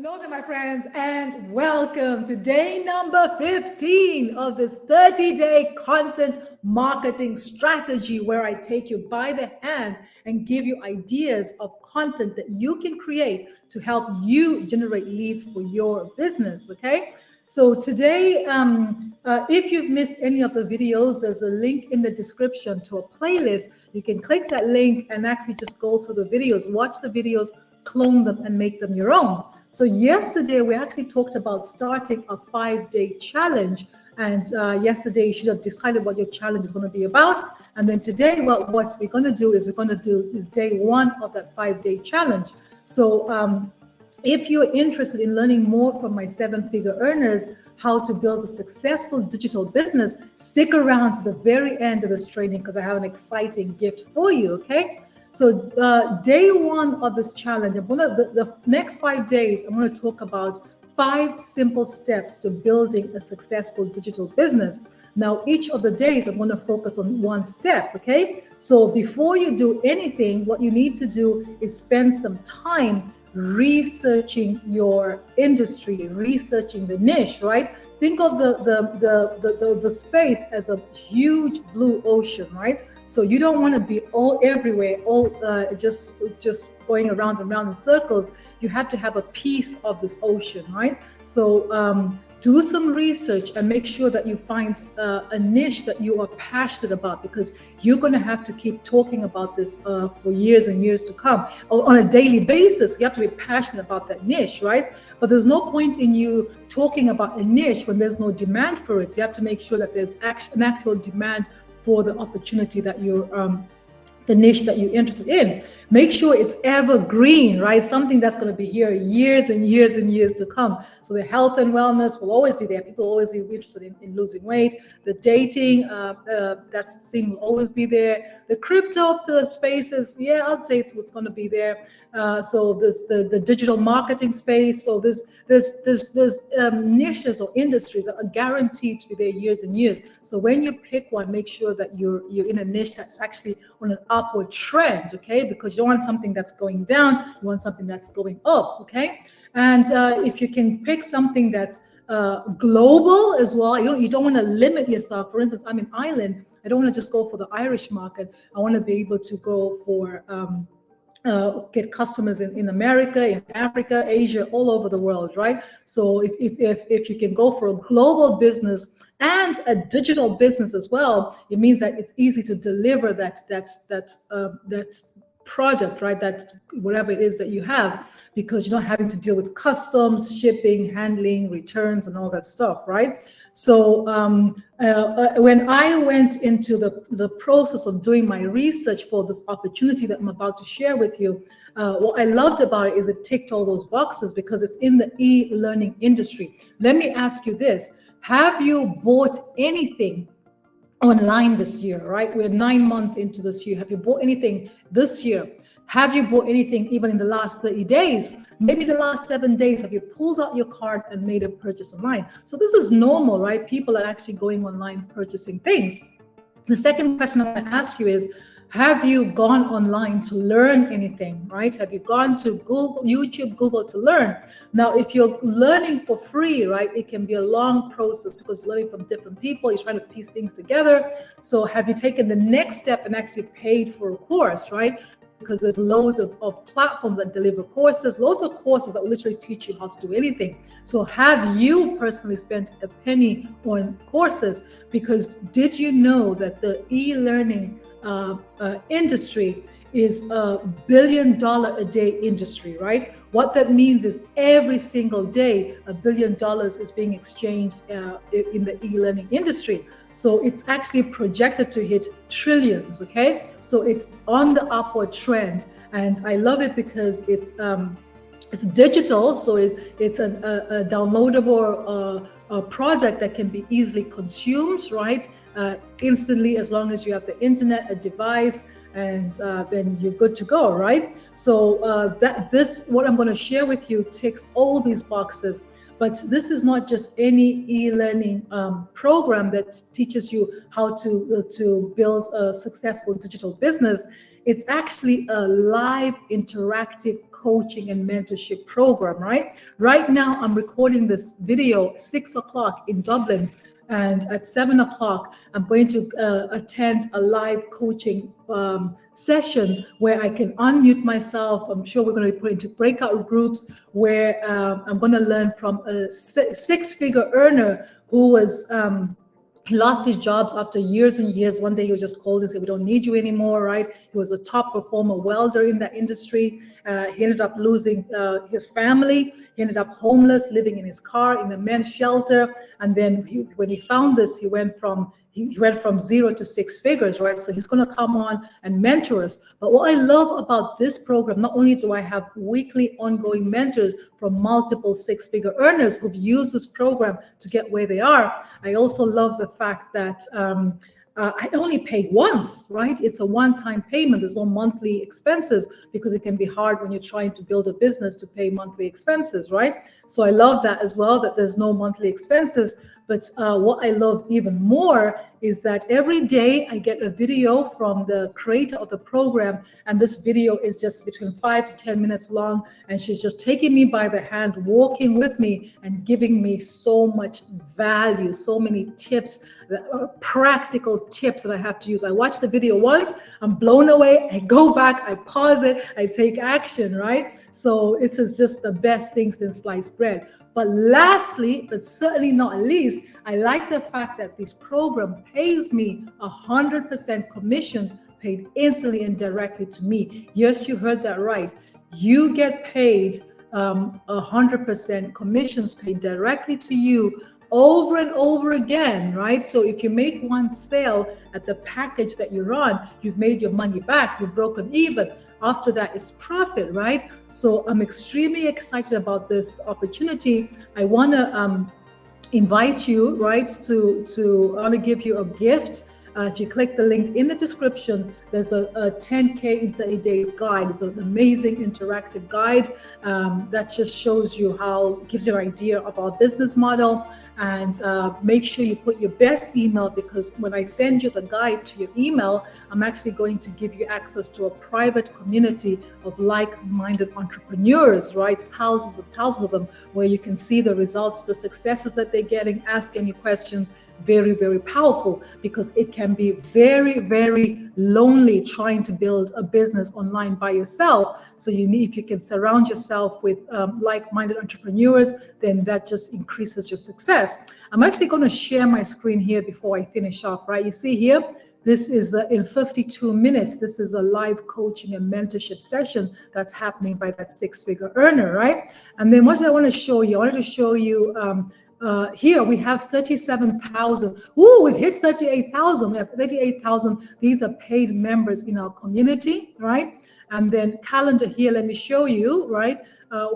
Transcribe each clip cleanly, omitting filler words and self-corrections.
Hello there, my friends, and welcome to day number 15 of this 30-day content marketing strategy where I take you by the hand and give you ideas of content that you can create to help you generate leads for your business, okay? So today, if you've missed any of the videos, there's a link in the description to a playlist. You can click that link and actually just go through the videos, watch the videos, clone them, and make them your own. So yesterday, we actually talked about starting a 5-day challenge. And yesterday, you should have decided what your challenge is going to be about. And then today, what we're going to do is day one of that 5-day challenge. So if you're interested in learning more from my 7-figure earners, how to build a successful digital business, stick around to the very end of this training because I have an exciting gift for you, okay? So day one of this challenge, the next 5 days, I'm going to talk about 5 simple steps to building a successful digital business. Now, each of the days, I'm going to focus on one step, okay? So before you do anything, what you need to do is spend some time researching your industry, researching the niche, right? Think of the space as a huge blue ocean, right? So you don't want to be all everywhere, just going around and around in circles. You have to have a piece of this ocean, right? So do some research and make sure that you find a niche that you are passionate about, because you're going to have to keep talking about this for years and years to come. On a daily basis, you have to be passionate about that niche, right? But there's no point in you talking about a niche when there's no demand for it. So you have to make sure that there's an actual demand for the opportunity that you're the niche that you're interested in. Make sure it's evergreen, right? Something that's going to be here years and years and years to come. So the health and wellness will always be there. People will always be interested in losing weight. The dating, that's thing will always be there. The crypto spaces, yeah, I'd say it's what's going to be there. So there's the digital marketing space. So there's niches or industries that are guaranteed to be there years and years. So when you pick one, make sure that you're in a niche that's actually on an upward trend, okay? Because you don't want something that's going down, you want something that's going up, okay? And if you can pick something that's global as well, you don't want to limit yourself. For instance, I'm in Ireland. I don't want to just go for the Irish market. I want to be able to go for get customers in America, in Africa, Asia, all over the world, right? So if you can go for a global business and a digital business as well, it means that it's easy to deliver that product, right? That whatever it is that you have, because you're not having to deal with customs, shipping, handling, returns, and all that stuff, right? So when I went into the process of doing my research for this opportunity that I'm about to share with you, what I loved about it is it ticked all those boxes because it's in the e-learning industry. Let me ask you this. Have you bought anything online this year, right? We're 9 months into this year. Have you bought anything this year? Have you bought anything even in the last 30 days? Maybe the last 7 days, have you pulled out your card and made a purchase online? So this is normal, right? People are actually going online purchasing things. The second question I'm going to ask you is, have you gone online to learn anything, right? Have you gone to Google, YouTube, Google to learn? Now, if you're learning for free, right, it can be a long process because you're learning from different people. You're trying to piece things together. So have you taken the next step and actually paid for a course, right? Because there's loads of platforms that deliver courses, loads of courses that will literally teach you how to do anything. So have you personally spent a penny on courses? Because did you know that the e-learning industry is a $1 billion a day industry, right? What that means is every single day, $1 billion is being exchanged in the e-learning industry. So it's actually projected to hit trillions, okay? So it's on the upward trend. And I love it because it's digital, so it's a downloadable product that can be easily consumed, right? Instantly, as long as you have the internet, a device, and then you're good to go, right? So what I'm going to share with you ticks all these boxes. But this is not just any e-learning program that teaches you how to build a successful digital business. It's actually a live interactive coaching and mentorship program, right? Right now, I'm recording this video 6 o'clock in Dublin. And at 7 o'clock, I'm going to attend a live coaching session where I can unmute myself. I'm sure we're going to be put into breakout groups where I'm going to learn from a six-figure earner who was he lost his jobs after years and years. One day he was just called and said, "We don't need you anymore," right? He was a top performer welder in that industry. He ended up losing his family. He ended up homeless, living in his car in a men's shelter. And then when he found this, he went from 0 to 6 figures, right? So he's going to come on and mentor us. But what I love about this program, not only do I have weekly ongoing mentors from multiple six-figure earners who've used this program to get where they are, I also love the fact that I only pay once, right? It's a one-time payment. There's no monthly expenses because it can be hard when you're trying to build a business to pay monthly expenses, right? So I love that as well, that there's no monthly expenses. But what I love even more is that every day I get a video from the creator of the program, and this video is just between 5 to 10 minutes long, and she's just taking me by the hand, walking with me and giving me so much value, so many tips, practical tips that I have to use. I watch the video once, I'm blown away, I go back, I pause it, I take action, right? So this is just the best things in sliced bread. But lastly, but certainly not least, I like the fact that this program pays me 100% commissions paid instantly and directly to me. Yes, you heard that right. You get paid 100% commissions paid directly to you over and over again, right? So if you make one sale at the package that you're on, you've made your money back, you've broken even. After that is profit, right? So I'm extremely excited about this opportunity. I want to invite you, right, I want to give you a gift. If you click the link in the description, there's a 10K in 30 days guide. It's an amazing interactive guide that just shows you gives you an idea of our business model. And make sure you put your best email, because when I send you the guide to your email, I'm actually going to give you access to a private community of like-minded entrepreneurs, right? Thousands of them, where you can see the results, the successes that they're getting, ask any questions. Very, very powerful, because it can be very, very lonely trying to build a business online by yourself. So if you can surround yourself with like-minded entrepreneurs, then that just increases your success. I'm actually going to share my screen here before I finish off, right? You see here, this is in 52 minutes. This is a live coaching and mentorship session that's happening by that six-figure earner, right? And then what I want to show you, I wanted to show you here we have 37,000. Ooh, we've hit 38,000. We have 38,000. These are paid members in our community, right? And then calendar here, let me show you, right?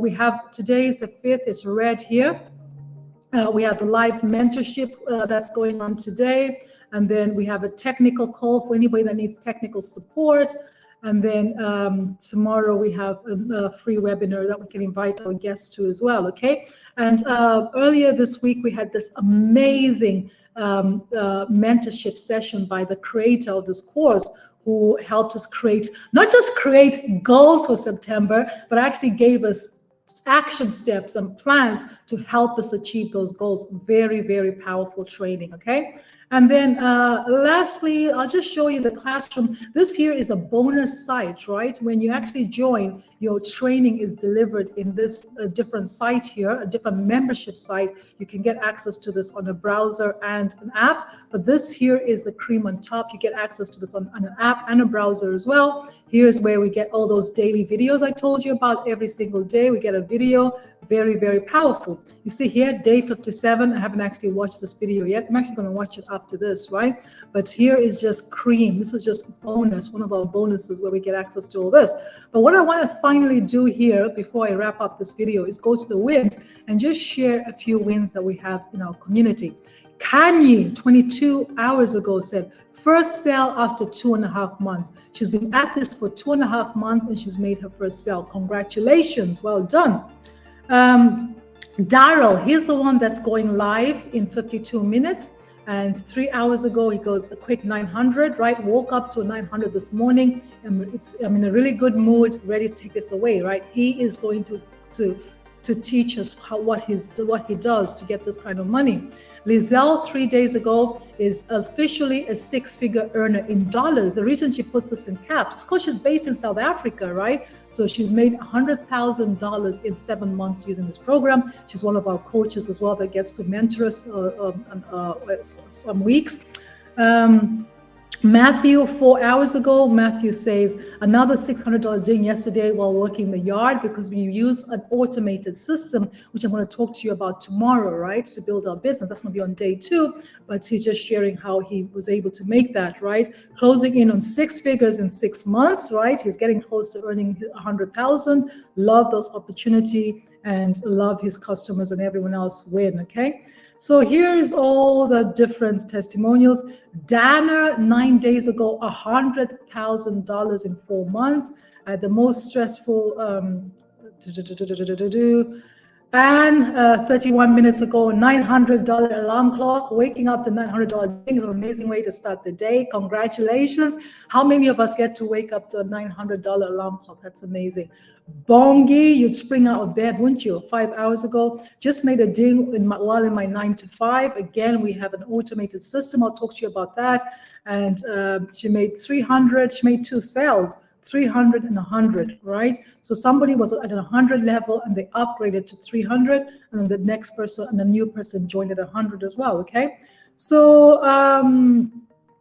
We have, today is the 5th, it's red here. We have the live mentorship that's going on today. And then we have a technical call for anybody that needs technical support. And then tomorrow we have a free webinar that we can invite our guests to as well, okay? And earlier this week, we had this amazing mentorship session by the creator of this course, who helped us not just create goals for September, but actually gave us action steps and plans to help us achieve those goals. Very, very powerful training, okay? And then lastly, I'll just show you the classroom. This here is a bonus site, right? When you actually join, your training is delivered in this different site here, a different membership site. You can get access to this on a browser and an app, but this here is the cream on top. You get access to this on an app and a browser as well. Here's where we get all those daily videos I told you about. Every single day we get a video. Very, very powerful. You see here, day 57. I haven't actually watched this video yet. I'm actually going to watch it after this, right? But here is just cream. This is just bonus, one of our bonuses where we get access to all this. But what I want to finally do here before I wrap up this video is go to the wins and just share a few wins that we have in our community. Kanye, 22 hours ago, said, first sale after 2.5 months. She's been at this for 2.5 months and she's made her first sale. Congratulations, well done. Daryl, he's the one that's going live in 52 minutes. And 3 hours ago, he goes a quick 900, right? Woke up to a 900 this morning. I'm in a really good mood, ready to take this away, right? He is going to teach us what he does to get this kind of money. Lizelle, 3 days ago, is officially a six-figure earner in dollars. The reason she puts this in caps is because she's based in South Africa, right? So she's made $100,000 in 7 months using this program. She's one of our coaches as well that gets to mentor us some weeks. Matthew, 4 hours ago, Matthew says, another $600 ding yesterday while working the yard, because we use an automated system, which I'm going to talk to you about tomorrow, right, to build our business. That's going to be on day 2, but he's just sharing how he was able to make that, right? Closing in on 6 figures in 6 months, right? He's getting close to earning 100,000. Love those opportunity and love his customers and everyone else win, okay? So here is all the different testimonials. Dana, 9 days ago, $100,000 in 4 months. The most stressful, and 31 minutes ago, $900 alarm clock. Waking up to $900 is an amazing way to start the day. Congratulations. How many of us get to wake up to a $900 alarm clock? That's amazing. Bongi, you'd spring out of bed, wouldn't you? 5 hours ago, just made a ding while in my 9 to 5. Again, we have an automated system. I'll talk to you about that. And she made 300. She made 2 sales. 300 and 100, right? So somebody was at a 100 level and they upgraded to 300, and then the next person and the new person joined at 100 as well, okay? So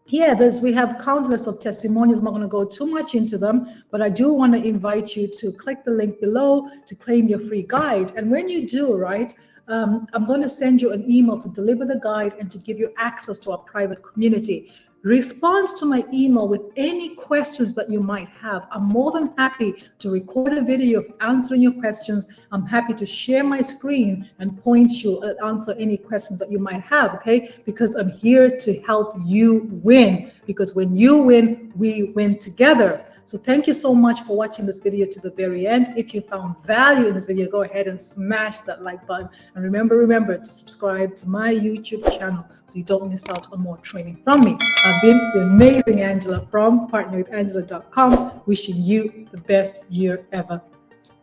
yeah, we have countless of testimonials. I'm not going to go too much into them, but I do want to invite you to click the link below to claim your free guide. And when you do, right, I'm going to send you an email to deliver the guide and to give you access to our private community. Respond to my email with any questions that you might have. I'm more than happy to record a video of answering your questions. I'm happy to share my screen and point you and answer any questions that you might have, okay? Because I'm here to help you win. Because when you win, we win together. So thank you so much for watching this video to the very end. If you found value in this video, go ahead and smash that like button. And remember to subscribe to my YouTube channel so you don't miss out on more training from me. I've been the amazing Angela from partnerwithangela.com, wishing you the best year ever.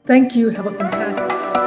Thank you. Have a fantastic day.